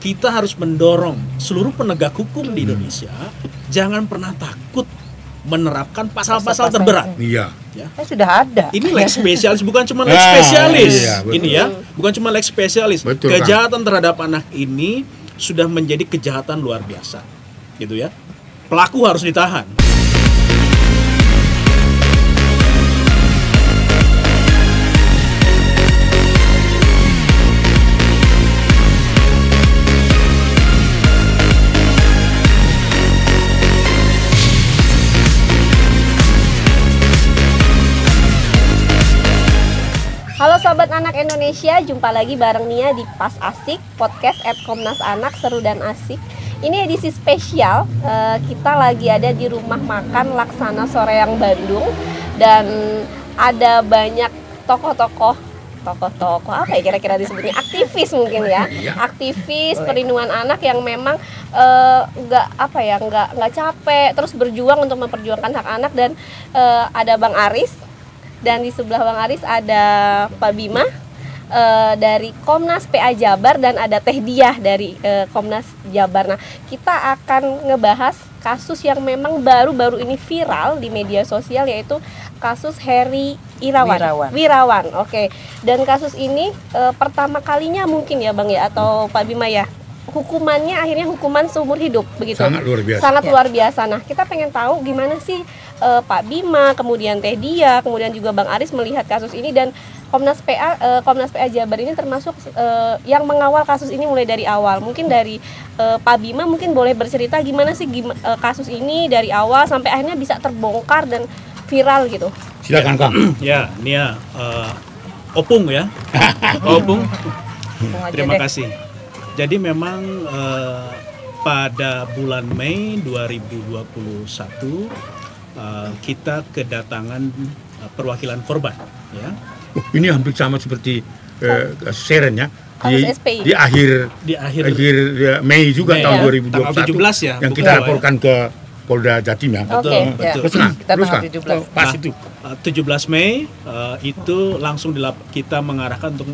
kita harus mendorong seluruh penegak hukum di Indonesia jangan pernah takut menerapkan pasal-pasal terberat. Iya. Ya. Sudah ada. Ini lex spesialis, bukan cuma lex spesialis. Iya, ini ya, bukan cuma lex spesialis. Betul, kejahatan terhadap anak ini sudah menjadi kejahatan luar biasa, gitu ya. Pelaku harus ditahan. Halo Sobat Anak Indonesia, jumpa lagi bareng Nia di Pas Asik, podcast @Komnas Anak, seru dan asik. Ini edisi spesial, kita lagi ada di rumah makan Laksana Soreang Bandung. Dan ada banyak tokoh-tokoh apa ya kira-kira disebutnya, aktivis mungkin ya, aktivis perlindungan anak yang memang nggak capek terus berjuang untuk memperjuangkan hak anak. Dan ada Bang Aris. Dan di sebelah Bang Aris ada Pak Bima dari Komnas PA Jabar, dan ada Teh Diah dari Komnas Jabar. Nah, kita akan ngebahas kasus yang memang baru-baru ini viral di media sosial, yaitu kasus Heri Wirawan. Oke. Dan kasus ini pertama kalinya mungkin ya Bang ya, atau Pak Bima ya, hukumannya akhirnya hukuman seumur hidup begitu. Sangat luar biasa. Sangat luar biasa. Nah, kita pengen tahu gimana sih Pak Bima, kemudian Teh Diah, kemudian juga Bang Aris melihat kasus ini, dan Komnas PA Jabar ini termasuk yang mengawal kasus ini mulai dari awal. Mungkin dari Pak Bima mungkin boleh bercerita gimana sih kasus ini dari awal sampai akhirnya bisa terbongkar dan viral gitu. Silakan Kang. Ya, Nia, Opung ya. Opung. Terima kasih. Jadi memang pada bulan Mei 2021 kita kedatangan perwakilan korban ya. Ini hampir sama seperti Seren ya. Di akhir Mei juga tahun 2021 tanggal 17 ya, yang kita laporkan ke Polda Jatim ya. Betul. Terus kan 17. pas itu 17 Mei itu langsung kita mengarahkan untuk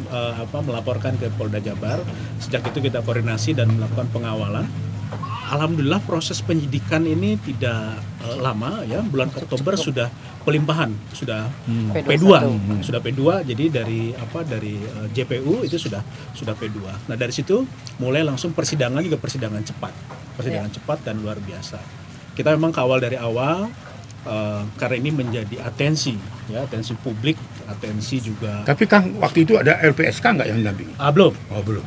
melaporkan ke Polda Jabar. Sejak itu kita koordinasi dan melakukan pengawalan. Alhamdulillah proses penyidikan ini tidak lama ya. Bulan Oktober sudah pelimpahan, sudah P2. Sudah P2. Jadi dari JPU itu sudah P2. Nah, dari situ mulai langsung persidangan cepat. Cepat dan luar biasa. Kita memang kawal dari awal karena ini menjadi atensi publik, atensi juga. Tapi Kang, waktu itu ada LPSK nggak yang dampingi?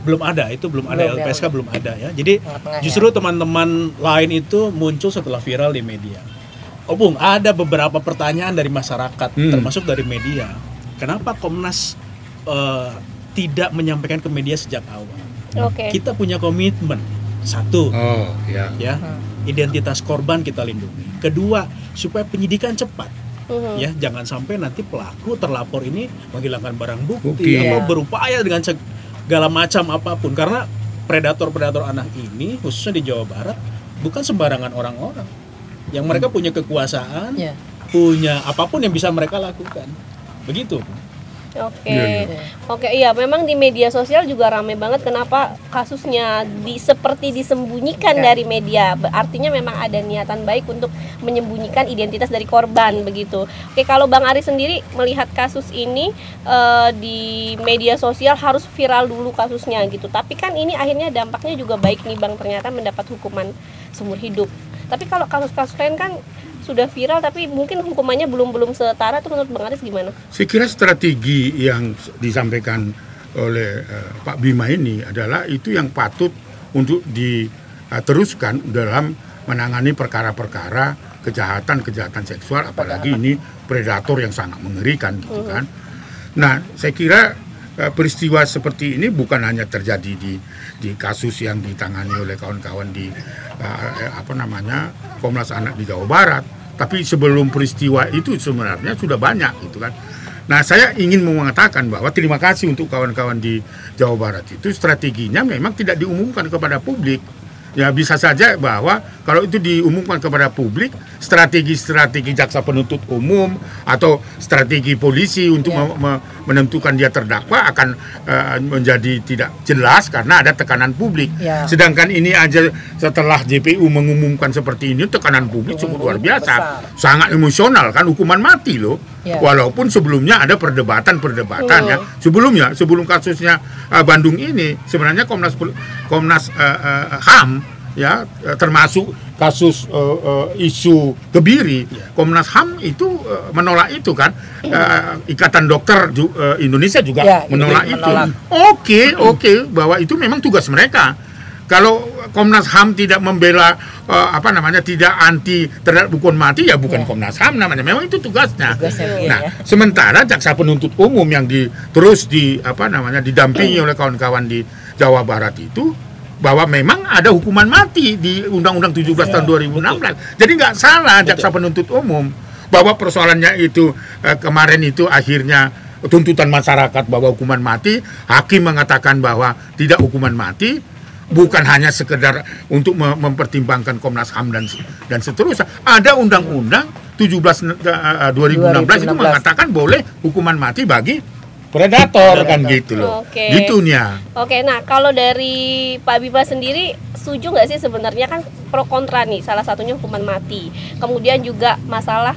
Belum ada LPSK belum ada ya. Jadi justru teman-teman lain itu muncul setelah viral di media. Bung, ada beberapa pertanyaan dari masyarakat, termasuk dari media. Kenapa Komnas tidak menyampaikan ke media sejak awal? Kita punya komitmen. Satu, ya, identitas korban kita lindungi. Kedua, supaya penyidikan cepat. Ya, jangan sampai nanti pelaku terlapor ini menghilangkan barang bukti atau berupaya dengan segala macam apapun. Karena predator anak ini khususnya di Jawa Barat bukan sembarangan orang-orang. Yang mereka punya kekuasaan, punya apapun yang bisa mereka lakukan. Begitu. Oke, iya, memang di media sosial juga ramai banget. Kenapa kasusnya seperti disembunyikan dari media? Artinya memang ada niatan baik untuk menyembunyikan identitas dari korban begitu. Oke, kalau Bang Aris sendiri melihat kasus ini di media sosial harus viral dulu kasusnya gitu. Tapi kan ini akhirnya dampaknya juga baik nih Bang, ternyata mendapat hukuman seumur hidup. Tapi kalau kasus-kasus lain kan sudah viral tapi mungkin hukumannya belum setara, itu menurut Bang Aris gimana? Saya kira strategi yang disampaikan oleh Pak Bima ini adalah itu yang patut untuk diteruskan dalam menangani perkara-perkara kejahatan seksual, apalagi ini predator yang sangat mengerikan gitu kan. Nah, saya kira peristiwa seperti ini bukan hanya terjadi di kasus yang ditangani oleh kawan-kawan di Komnas Anak di Jawa Barat, tapi sebelum peristiwa itu sebenarnya sudah banyak gitu kan. Nah, saya ingin mengatakan bahwa terima kasih untuk kawan-kawan di Jawa Barat itu strateginya memang tidak diumumkan kepada publik. Ya, bisa saja bahwa kalau itu diumumkan kepada publik, strategi-strategi jaksa penuntut umum atau strategi polisi untuk menentukan dia terdakwa akan menjadi tidak jelas karena ada tekanan publik. Sedangkan ini aja setelah JPU mengumumkan seperti ini, tekanan publik cukup luar biasa, sangat emosional kan, hukuman mati loh. Walaupun sebelumnya ada perdebatan ya. Sebelum kasusnya Bandung ini, sebenarnya Komnas HAM ya, termasuk kasus isu Kebiri, Komnas HAM itu menolak itu kan. Ikatan Dokter Indonesia juga menolak itu. Oke, bahwa itu memang tugas mereka. Kalau Komnas HAM tidak membela tidak anti terhadap hukuman mati, ya bukan Komnas HAM namanya. Memang itu tugasnya. Sementara jaksa penuntut umum yang didampingi oleh kawan-kawan di Jawa Barat itu, bahwa memang ada hukuman mati di Undang-Undang 17 tahun 2016. Jadi nggak salah jaksa penuntut umum bahwa persoalannya itu kemarin itu akhirnya tuntutan masyarakat bahwa hukuman mati, hakim mengatakan bahwa tidak hukuman mati, bukan hanya sekedar untuk mempertimbangkan Komnas HAM dan seterusnya. Ada Undang-Undang 17 2016 itu mengatakan boleh hukuman mati bagi predator kan gitu loh. Gitunya. Nah kalau dari Pak Bima sendiri setuju nggak sih sebenarnya kan pro kontra nih, salah satunya hukuman mati, kemudian juga masalah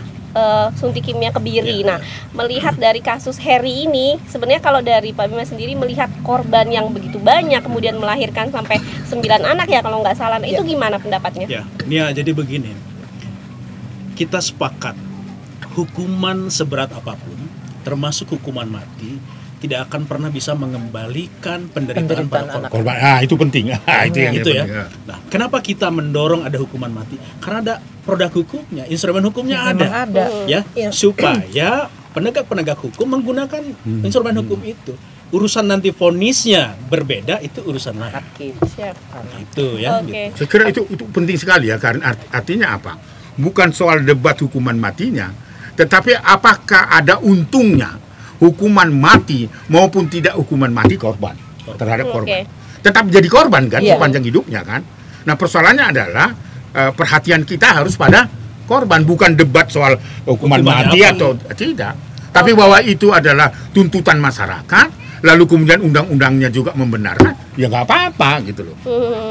suntik kimia Kebiri. Nah melihat dari kasus Heri ini, sebenarnya kalau dari Pak Bima sendiri melihat korban yang begitu banyak kemudian melahirkan sampai 9 anak ya kalau nggak salah, itu gimana pendapatnya? Jadi begini, kita sepakat hukuman seberat apapun termasuk hukuman mati tidak akan pernah bisa mengembalikan penderitaan para korban. Itu penting. Itu ya. Nah, kenapa kita mendorong ada hukuman mati? Karena ada produk hukumnya, instrumen hukumnya ada. Ya, supaya penegak-penegak hukum menggunakan instrumen hukum itu. Urusan nanti vonisnya berbeda, itu urusan lain. Itu ya. Saya kira itu penting sekali ya, karena artinya apa? Bukan soal debat hukuman matinya, tetapi apakah ada untungnya hukuman mati maupun tidak hukuman mati terhadap korban. Tetap jadi korban kan sepanjang hidupnya kan. Nah persoalannya adalah perhatian kita harus pada korban, bukan debat soal hukuman mati atau tidak. Tapi bahwa itu adalah tuntutan masyarakat, lalu kemudian undang-undangnya juga membenarkan, ya nggak apa-apa gitu loh.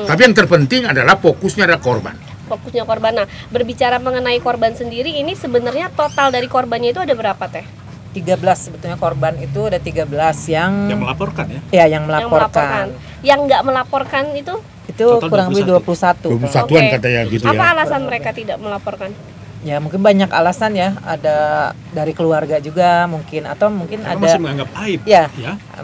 Tapi yang terpenting adalah fokusnya adalah korban. Nah, berbicara mengenai korban sendiri, ini sebenarnya total dari korbannya itu ada berapa Teh? 13 sebetulnya korban itu ada 13 yang melaporkan ya? Ya, yang melaporkan. Yang nggak melaporkan itu kurang lebih 21. 21-an katanya gitu ya. Apa alasan mereka tidak melaporkan? Ya mungkin banyak alasan ya, ada dari keluarga juga mungkin, atau mungkin karena ada masih menganggap aib.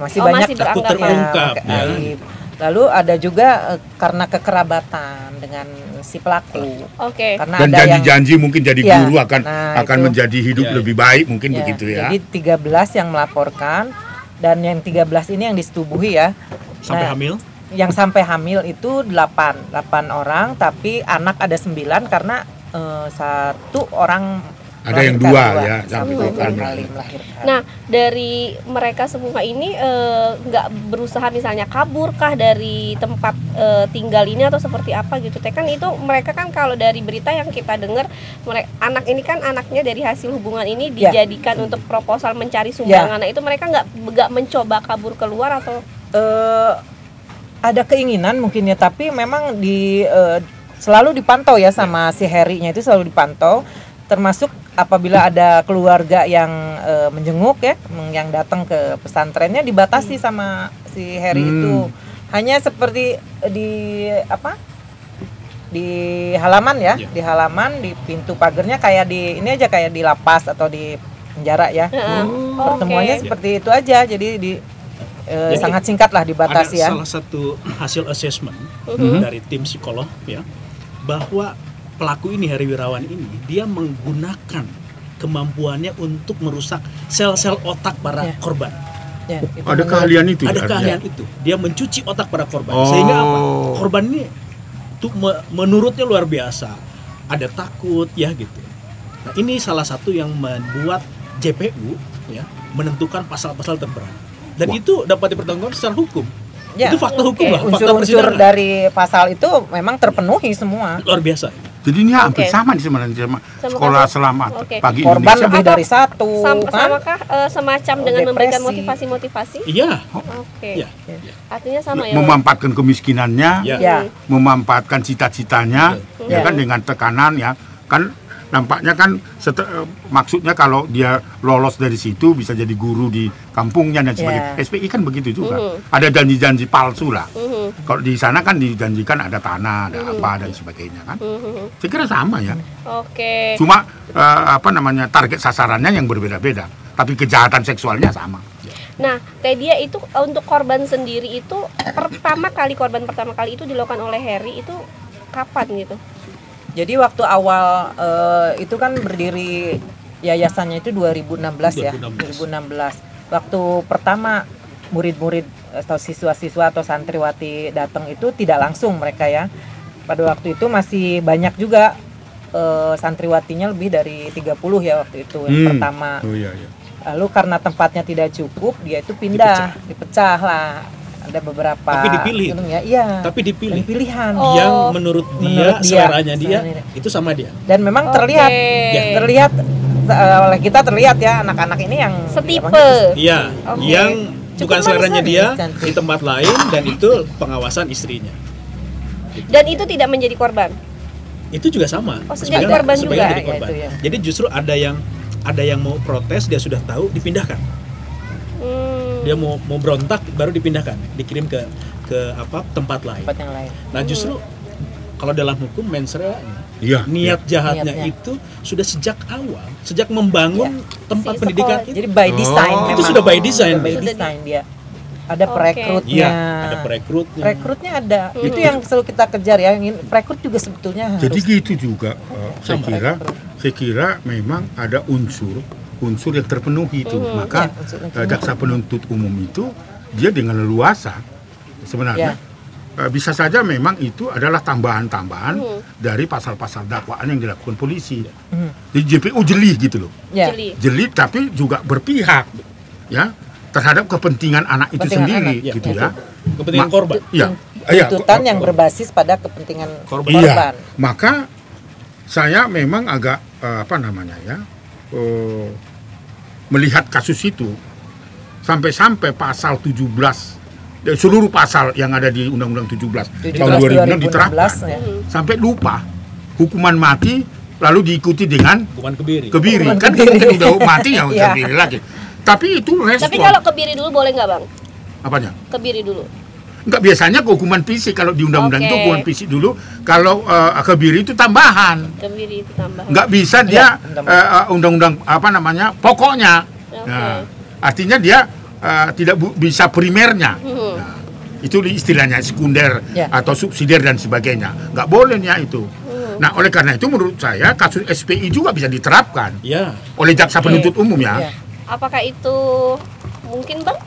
Masih banyak takut terungkap. Aib. Lalu ada juga karena kekerabatan dengan si pelaku. Karena dan janji-janji mungkin jadi guru akan menjadi hidup lebih baik mungkin begitu ya. Jadi 13 yang melaporkan, dan yang 13 ini yang disetubuhi ya. Sampai hamil? Yang sampai hamil itu 8 orang, tapi anak ada 9 karena satu orang ada yang dua ya sampai kali melahirkan. Nah dari mereka semua ini nggak berusaha misalnya kabur kah dari tempat tinggal ini atau seperti apa gitu Teh? Kan itu mereka kan kalau dari berita yang kita dengar, anak ini kan anaknya dari hasil hubungan ini dijadikan untuk proposal mencari sumbangan. Nah itu mereka nggak mencoba kabur keluar atau? Ada keinginan mungkin ya, tapi memang selalu dipantau ya sama si Herinya, itu selalu dipantau, termasuk apabila ada keluarga yang menjenguk ya, yang datang ke pesantrennya dibatasi sama si Heri itu. Hanya seperti di halaman ya, di halaman, di pintu pagarnya kayak kayak di lapas atau di penjara ya. Pertemuannya seperti itu aja, jadi sangat singkat lah dibatasi ya. Salah satu hasil assessment dari tim psikolog ya, bahwa pelaku ini, Heri Wirawan ini, dia menggunakan kemampuannya untuk merusak sel-sel otak para korban. Ada keahlian itu. Ada keahlian itu. Dia mencuci otak para korban. Sehingga apa? Korban ini tuh menurutnya luar biasa. Ada takut ya gitu. Nah, ini salah satu yang membuat JPU ya menentukan pasal-pasal terberat. Dan itu dapat dipertanggungjawabkan secara hukum. Ya. Itu fakta hukum lah, fakta Unsur-unsur persidangan. dari pasal itu memang terpenuhi semua. Luar biasa. Jadi ini hampir Oke. sama nih sebenarnya sama Sama sekolah kasus. selamat Oke. pagi Korban Indonesia. lebih dari satu, kan? Samakah semacam dengan memberikan Depresi. motivasi-motivasi? Iya. Oke. Iya. Artinya sama ya. Memanfaatkan kemiskinannya, Ya. Ya. memanfaatkan cita-citanya, Ya. ya kan dengan tekanan ya kan. Nampaknya kan maksudnya kalau dia lolos dari situ bisa jadi guru di kampungnya dan sebagainya. Ya. SPI kan begitu juga. Ada janji-janji palsu lah. Kalau di sana kan dijanjikan ada tanah, ada apa dan sebagainya kan. Saya kira sama ya. Oke. Cuma target sasarannya yang berbeda-beda, tapi kejahatan seksualnya sama. Nah, Teh Dia itu untuk korban sendiri itu korban pertama kali itu dilakukan oleh Heri itu kapan gitu? Jadi waktu awal itu kan berdiri yayasannya itu 2016 ya, 2016. Waktu pertama murid-murid atau siswa-siswa atau santriwati datang itu tidak langsung mereka ya. Pada waktu itu masih banyak juga santriwatinya lebih dari 30 ya waktu itu yang pertama. Oh iya iya. Lalu karena tempatnya tidak cukup, dia itu pindah, dipecah lah. Ada beberapa. Tapi dipilih. Ya, iya. Tapi dipilih. Dan pilihan. Oh. Yang menurut dia, seleranya dia, itu sama dia. Dan memang Oke. terlihat oleh kita terlihat ya anak-anak ini yang Setipe. Iya, Oke. yang Cukup bukan manis seleranya tadi, dia cantik. di tempat lain dan itu pengawasan istrinya. Dan itu tidak menjadi korban. Itu juga sama. Oh, jadi korban juga, jadi ya, korban. itu ya. Jadi justru ada yang mau protes, dia sudah tahu, dipindahkan. Dia mau berontak baru dipindahkan, dikirim ke tempat lain. tempat yang lain. Nah, justru kalau dalam hukum mens rea Iya. niat jahatnya Niatnya. itu sudah sejak awal, sejak membangun tempat Si pendidikan sekolah. itu. Jadi by design. Oh. memang. Itu sudah by design. Sudah by Sudah design dia. Ada Oke. perekrutnya. Iya, ada perekrutnya. Rekrutnya ada. Itu yang selalu kita kejar ya. Perekrut juga sebetulnya Jadi harus. gitu juga saya kira memang ada unsur yang terpenuhi itu. Maka Ya, unsur yang terpenuhi. jaksa penuntut umum itu dia dengan leluasa sebenarnya bisa saja memang itu adalah tambahan-tambahan dari pasal-pasal dakwaan yang dilakukan polisi. Jadi JPU jeli gitu loh. Ya. Jeli tapi juga berpihak ya terhadap kepentingan anak itu Kepentingan sendiri anak, gitu ya. ya. Kepentingan korban. Iya. Tuntutan yang berbasis pada kepentingan korban. Iya, maka saya memang agak melihat kasus itu sampai pasal 17 seluruh pasal yang ada di Undang-Undang 17 tahun 2006 diterapkan 2016 ya. sampai lupa hukuman mati lalu diikuti dengan Bukan kebiri. kebiri Hukuman kan kebiri. udah mati ya Iya. kebiri lagi. Tapi itu respon. Tapi kalau kebiri dulu boleh nggak, Bang? Apanya? Kebiri dulu. Enggak, biasanya hukuman fisik kalau di undang-undang Oke. itu hukuman fisik dulu, kalau kebiri itu tambahan. Kebiri itu tambahan. Nggak bisa dia Iya, undang-undang pokoknya. Oke. Nah, artinya dia tidak bisa primernya. Nah, itu istilahnya sekunder Ya. atau subsidiar dan sebagainya. Nggak bolehnya itu. Nah, oleh karena itu menurut saya kasus SPI juga bisa diterapkan Ya. oleh jaksa penuntut umum ya. Iya. Apakah itu mungkin, Bang?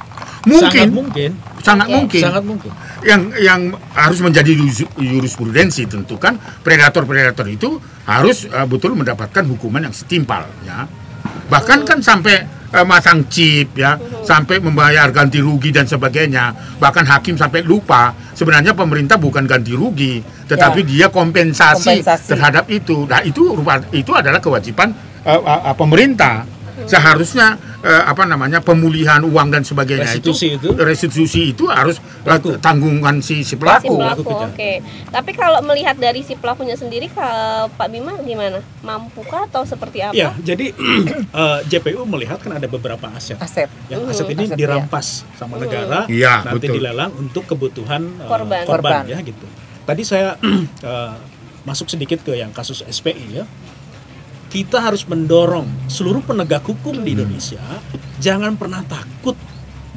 Mungkin, Sangat sangat Oke. mungkin. Yang harus menjadi jurisprudensi tentu kan predator itu harus betul mendapatkan hukuman yang setimpal ya. Bahkan kan sampai masang chip ya, sampai membayar ganti rugi dan sebagainya. Bahkan hakim sampai lupa sebenarnya pemerintah bukan ganti rugi, tetapi dia kompensasi terhadap itu. Nah, itu adalah kewajiban pemerintah. Seharusnya pemulihan uang dan sebagainya restitusi itu harus tanggungan si pelaku. Oke. Tapi kalau melihat dari si pelakunya sendiri, Pak Bima gimana? Mampukah atau seperti apa? Ya, jadi JPU melihat kan ada beberapa aset. Yang aset ini Aset, dirampas sama negara, Iya, nanti betul. dilelang untuk kebutuhan Korban. korban ya gitu. Tadi saya masuk sedikit ke yang kasus SPI ya. Kita harus mendorong seluruh penegak hukum di Indonesia jangan pernah takut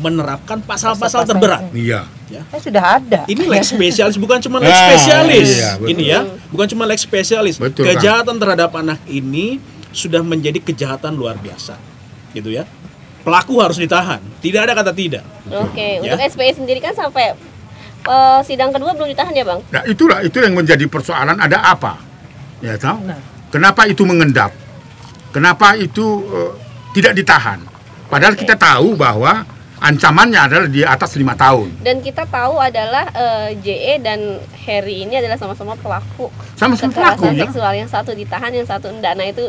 menerapkan pasal-pasal terberat. Iya. Ya. Sudah ada. Ini lex spesialis, bukan cuma lex spesialis. Iya, betul. Ini ya, bukan cuma lex spesialis. Betul, kejahatan terhadap anak ini sudah menjadi kejahatan luar biasa, gitu ya. Pelaku harus ditahan, tidak ada kata tidak. Oke. Ya. Untuk SPI sendiri kan sampai sidang kedua belum ditahan ya, Bang? Nah, itu yang menjadi persoalan, ada apa? Ya tahu. Nah. Kenapa itu mengendap? Kenapa itu tidak ditahan? Padahal kita tahu bahwa ancamannya adalah di atas 5 tahun. Dan kita tahu adalah JE dan Harry ini adalah sama-sama pelaku Sama-sama kekerasan pelaku, ya. seksual, yang satu ditahan, yang satu enggak. Nah itu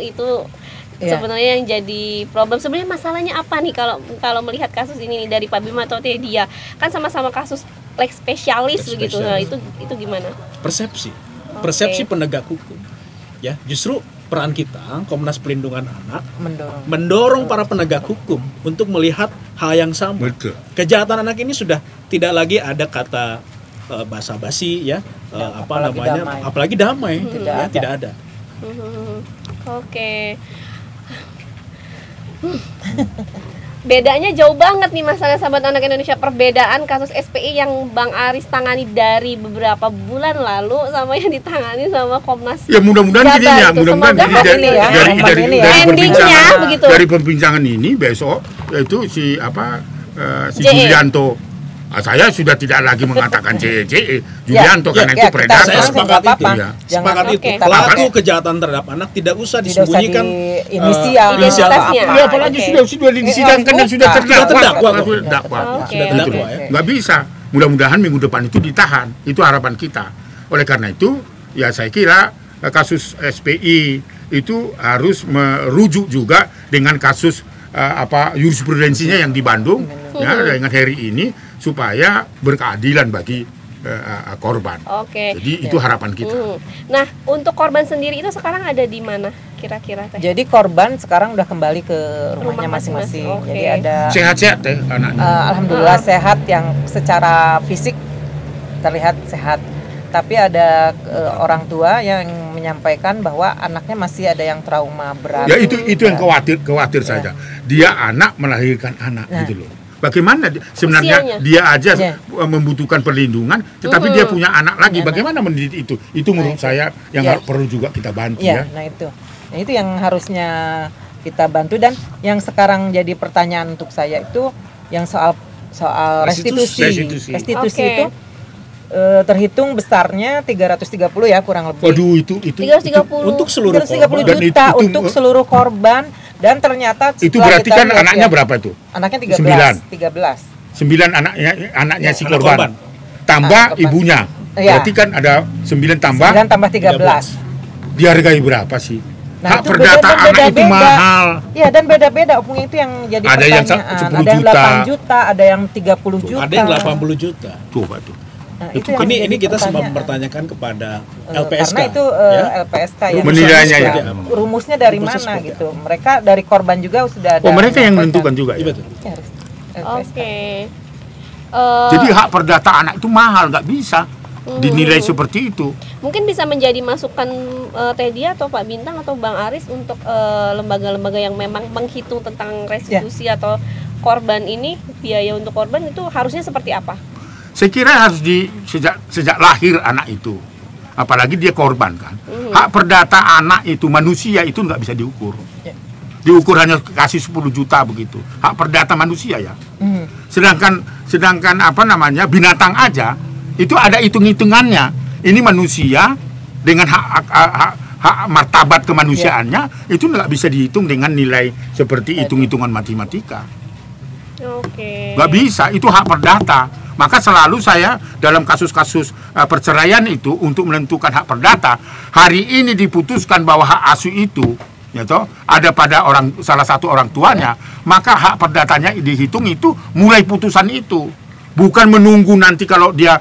Iya. sebenarnya yang jadi problem. Sebenarnya masalahnya apa nih kalau melihat kasus ini nih dari Pak Bima atau dia kan sama-sama kasus lex spesialis Lex begitu. Nah, itu gimana? Persepsi penegak hukum. Ya, justru peran kita Komnas Pelindungan Anak mendorong para penegak hukum untuk melihat hal yang sama. Betul. Kejahatan anak ini sudah tidak lagi ada kata basa-basi ya, apalagi damai, tidak ada. Oke. Bedanya jauh banget nih masalah sahabat anak Indonesia, perbedaan kasus SPI yang Bang Aris tangani dari beberapa bulan lalu sama yang ditangani sama Komnas. Ya mudah-mudahan Jabar gini ya, itu. mudah-mudahan Semoga gini, ini ya, endingnya begitu. dari perbincangan ini besok yaitu si JE. Julianto. Saya sudah tidak lagi mengatakan JE Julianto karena itu predator. Saya sepakat itu. Ya. Sepakat itu. Oke. Pelaku kejahatan terhadap anak tidak usah disembunyikan inisial. Identitasnya. Ya, apalagi sudah disidangkan dan sudah terdakwa. Oke. terdakwa ya. Nggak bisa. Mudah-mudahan minggu depan itu ditahan. Itu harapan kita. Oleh karena itu, ya saya kira kasus SPI itu harus merujuk juga dengan kasus jurisprudensinya yang di Bandung ya dengan Harry ini supaya berkeadilan bagi korban. Oke. Jadi itu harapan kita. Nah, untuk korban sendiri itu sekarang ada di mana kira-kira Teh? Jadi korban sekarang udah kembali ke rumahnya Rumah masing-masing. masing-masing. Oke. Jadi ada Sehat-sehat Teh anaknya. alhamdulillah sehat, yang secara fisik terlihat sehat. Tapi ada orang tua yang menyampaikan bahwa anaknya masih ada yang trauma berat. Ya itu yang khawatir saja. Dia anak melahirkan anak gitu loh. Bagaimana sebenarnya Usianya. dia aja membutuhkan perlindungan, tetapi dia punya anak lagi. Bagaimana mendidik itu? Itu menurut saya yang perlu juga kita bantu ya. Nah itu yang harusnya kita bantu, dan yang sekarang jadi pertanyaan untuk saya itu yang soal restitusi. Restitusi Oke. itu terhitung besarnya 330 ya kurang lebih. Waduh itu 330 untuk seluruh 330 korban. Dan juta itu- untuk seluruh korban, dan ternyata itu setelah berarti kita kan lihat anaknya ya, berapa itu? Anaknya 9 anaknya si anak korban. korban. Tambah Korban. ibunya. Iya. Berarti kan ada 9 tambah 9 tambah 13. dihargai berapa sih? Nah, Hak itu perdata beda- anak itu beda-beda. mahal. Iya, dan beda-beda opungnya itu yang jadi Ada yang pertanyaan. 10 ada yang juta. 8 juta, ada yang 30 juta. Ada yang 80 juta. Coba tuh. Nah, Itu yang Ini jadi kita semua pertanyaan. mempertanyakan kepada Karena LPSK. itu ya. LPSK yang Menilainya ya. rumusnya dari Rumusnya mana seperti gitu. Mereka dari korban juga sudah ada. Oh, mereka yang menyampaikan. menentukan juga Iya ya. betul. Ya, harus LPSK. Oke. Jadi hak perdata anak itu mahal, nggak bisa dinilai seperti itu. Mungkin bisa menjadi masukan Teh Dia atau Pak Bintang atau Bang Aris untuk lembaga-lembaga yang memang menghitung tentang restitusi atau korban ini, biaya untuk korban itu harusnya seperti apa? Saya kira harus sejak lahir anak itu, apalagi dia korban kan. Hak perdata anak itu manusia itu nggak bisa diukur. Ya. Diukur hanya kasih 10 juta begitu. Hak perdata manusia ya. Sedangkan binatang aja itu ada hitung-hitungannya. Ini manusia dengan hak martabat kemanusiaannya itu nggak bisa dihitung dengan nilai seperti hitung-hitungan matematika. Oke. Nggak bisa, itu hak perdata. Maka selalu saya dalam kasus-kasus perceraian itu untuk menentukan hak perdata, hari ini diputuskan bahwa hak asuh itu ya toh, ada pada salah satu orang tuanya, maka hak perdatanya dihitung itu mulai putusan itu. Bukan menunggu nanti kalau dia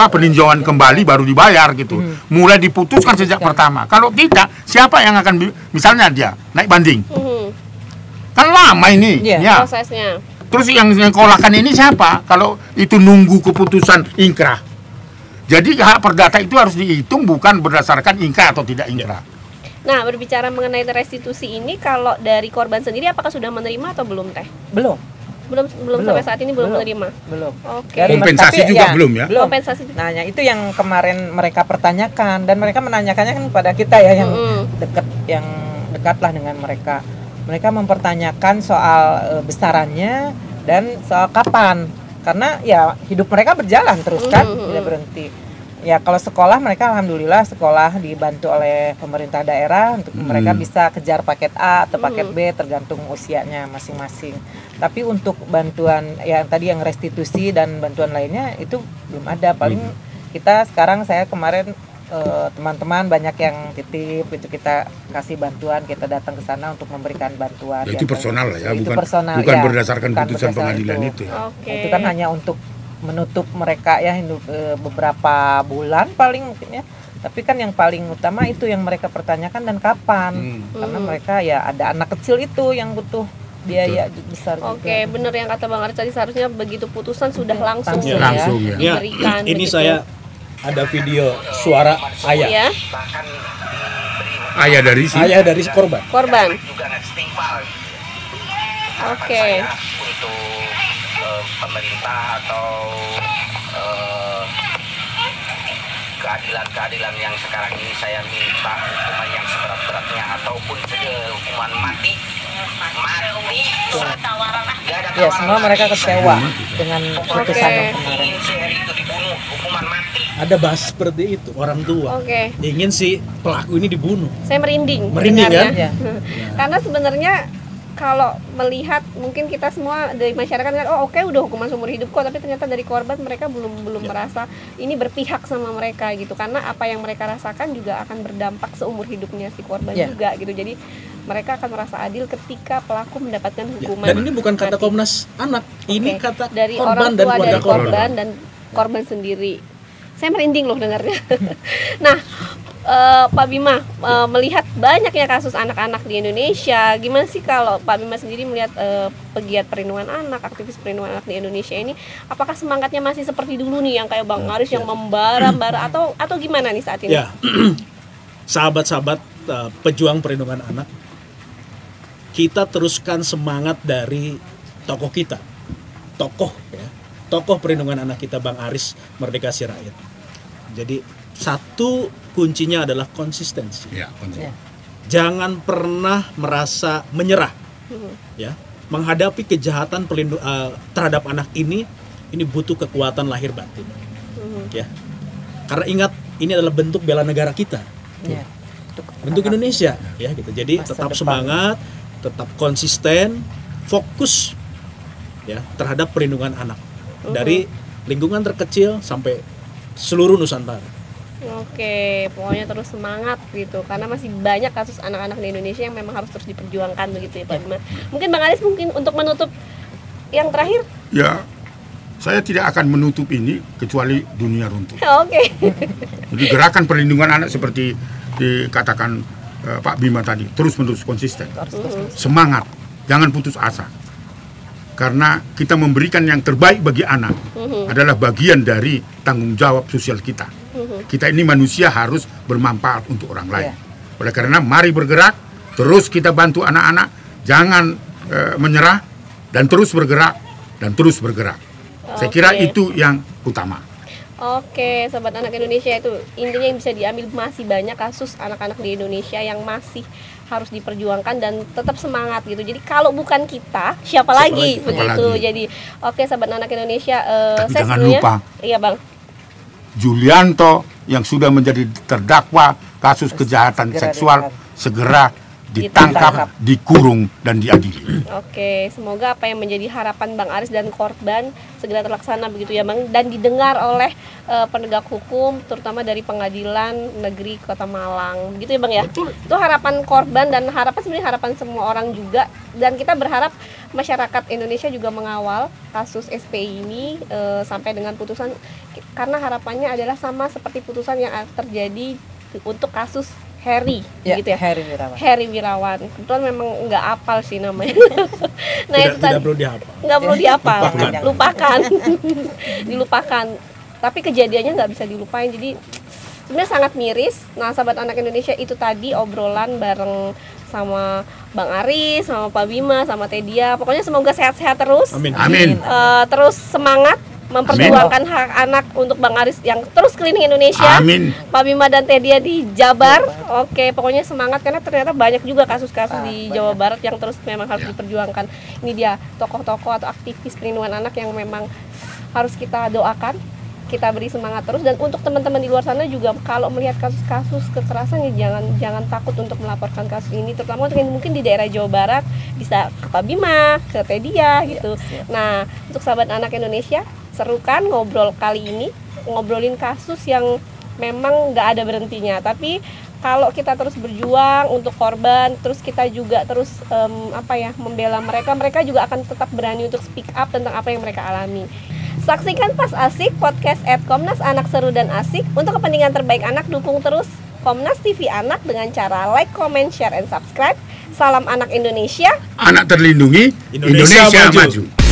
peninjauan kembali baru dibayar gitu. Mulai diputuskan sejak pertama. Kalau tidak, siapa yang akan misalnya dia naik banding? Kan lama ini ya. Prosesnya. Terus yang sekolahkan ini siapa? Kalau itu nunggu keputusan ingkrah. Jadi hak perdata itu harus dihitung bukan berdasarkan ingkrah atau tidak ingkrah. Nah, berbicara mengenai restitusi ini, kalau dari korban sendiri apakah sudah menerima atau belum Teh? Belum. Belum sampai saat ini belum menerima. Belum. Oke. Kompensasi Tapi, juga belum ya? Belum. Kompensasi. Nah, itu yang kemarin mereka pertanyakan, dan mereka menanyakannya kan kepada kita ya yang dekatlah dengan mereka. Mereka mempertanyakan soal besarannya dan soal kapan, karena ya hidup mereka berjalan terus kan, tidak berhenti. Ya kalau sekolah mereka alhamdulillah sekolah dibantu oleh pemerintah daerah untuk mereka bisa kejar paket A atau paket B tergantung usianya masing-masing. Tapi untuk bantuan yang tadi yang restitusi dan bantuan lainnya itu belum ada. Paling kita sekarang saya kemarin teman-teman banyak yang titip itu kita kasih bantuan, kita datang ke sana untuk memberikan bantuan. Ya, itu personal lah ya, itu bukan personal, bukan ya, berdasarkan bukan putusan berdasarkan pengadilan itu ya. Itu kan hanya untuk menutup mereka ya beberapa bulan paling mungkin ya. Tapi kan yang paling utama itu yang mereka pertanyakan dan kapan. Karena mereka ya ada anak kecil itu yang butuh biaya besar juga. Oke, bener yang kata Bang Aris tadi, seharusnya begitu putusan sudah langsung Langsung ya. diberikan. Ini begitu. saya ada video suara ayah. Ya, Ayah dari si Ayah dari korban. korban. juga nggak setimpal. Oke. Untuk pemerintah atau keadilan yang sekarang ini saya minta hukuman yang seberat-beratnya ataupun hukuman mati. Ya semua mereka kecewa dengan putusan yang kemarin. Ingin si Heri itu dibunuh, hukuman mati. Ada bahas seperti itu, orang tua Oke. ingin si pelaku ini dibunuh. Saya merinding. Merinding, mendengarnya. kan? Karena sebenarnya kalau melihat mungkin kita semua dari masyarakat kan oke, udah hukuman seumur hidup kok, tapi ternyata dari korban mereka belum merasa ini berpihak sama mereka gitu, karena apa yang mereka rasakan juga akan berdampak seumur hidupnya si korban juga gitu. Jadi mereka akan merasa adil ketika pelaku mendapatkan hukuman. Dan ini bukan kata mati. Komnas Anak, ini kata dari korban orang dan tua, keluarga dari korban. korban dan korban sendiri. Saya merinding loh dengarnya. Nah, Pak Bima, melihat banyaknya kasus anak-anak di Indonesia, gimana sih kalau Pak Bima sendiri melihat pegiat perlindungan anak, aktivis perlindungan anak di Indonesia ini, apakah semangatnya masih seperti dulu nih yang kayak Bang Aris yang membara-bara atau gimana nih saat ini? Ya, sahabat-sahabat pejuang perlindungan anak, kita teruskan semangat dari tokoh kita, tokoh perlindungan anak kita Bang Aris Merdeka Sirait. Jadi satu kuncinya adalah konsistensi. Ya, Jangan pernah merasa menyerah. Ya, menghadapi kejahatan terhadap anak ini butuh kekuatan lahir batin. Ya, karena ingat ini adalah bentuk bela negara kita. Ya. Bentuk Indonesia ya gitu. Jadi Masa tetap depan. semangat, tetap konsisten, fokus ya terhadap perlindungan anak dari lingkungan terkecil sampai seluruh Nusantara. Oke, pokoknya terus semangat gitu, karena masih banyak kasus anak-anak di Indonesia yang memang harus terus diperjuangkan begitu ya Pak Bima. Mungkin Bang Aris untuk menutup yang terakhir. ya, saya tidak akan menutup ini kecuali dunia runtuh. Oke. Jadi gerakan perlindungan anak seperti dikatakan Pak Bima tadi, terus-menerus konsisten. Semangat, jangan putus asa. Karena kita memberikan yang terbaik bagi anak adalah bagian dari tanggung jawab sosial kita. Kita ini manusia harus bermanfaat untuk orang lain. Oleh karena mari bergerak, terus kita bantu anak-anak, jangan menyerah dan terus bergerak dan terus bergerak. Saya kira itu yang utama. Oke, Sobat Anak Indonesia, itu intinya yang bisa diambil, masih banyak kasus anak-anak di Indonesia yang masih harus diperjuangkan dan tetap semangat gitu. Jadi kalau bukan kita, siapa lagi begitu. lagi. Jadi oke Sobat Anak Indonesia, Tapi saya jangan sebelumnya- lupa. Iya Bang. Julianto yang sudah menjadi terdakwa kasus kejahatan segera seksual segera ditangkap, dikurung dan diadili. Oke, semoga apa yang menjadi harapan Bang Aris dan korban segera terlaksana begitu ya Bang, dan didengar oleh penegak hukum, terutama dari Pengadilan Negeri Kota Malang. Begitu ya Bang ya? Itu harapan korban dan harapan sebenarnya harapan semua orang juga, dan kita berharap masyarakat Indonesia juga mengawal kasus SPI ini sampai dengan putusan, karena harapannya adalah sama seperti putusan yang terjadi untuk kasus Heri, gitu ya. Heri Wirawan. Heri Wirawan. Kebetulan memang nggak apal sih namanya. Nah, itu Tidak perlu dihafal. nggak perlu dihafal, Lupakan. lupakan, dilupakan. Tapi kejadiannya nggak bisa dilupain. Jadi sebenarnya sangat miris. Nah, Sahabat Anak Indonesia, itu tadi obrolan bareng sama Bang Aris, sama Pak Bima, sama Tedia. Pokoknya semoga sehat-sehat terus. Amin. Amin. Terus semangat memperjuangkan hak anak untuk Bang Aris yang terus keliling Indonesia. Amin. Pak Bima dan Tedia di Jabar. Oke, pokoknya semangat karena ternyata banyak juga kasus-kasus di Jawa Barat yang terus memang harus diperjuangkan. Ini dia tokoh-tokoh atau aktivis perlindungan anak yang memang harus kita doakan kita beri semangat terus. Dan untuk teman-teman di luar sana juga kalau melihat kasus-kasus kekerasan ya jangan takut untuk melaporkan kasus ini, terutama untuk yang mungkin di daerah Jawa Barat, bisa ke Pak Bima, ke Tedia gitu. Nah, untuk sahabat anak Indonesia, seru kan ngobrol kali ini, ngobrolin kasus yang memang nggak ada berhentinya. Tapi kalau kita terus berjuang untuk korban, terus kita juga terus membela mereka juga akan tetap berani untuk speak up tentang apa yang mereka alami. Saksikan Pas Asik podcast @Komnas Anak Seru dan Asik. Untuk kepentingan terbaik anak, dukung terus Komnas TV Anak dengan cara like, comment, share, and subscribe. Salam anak Indonesia. Anak terlindungi, Indonesia maju.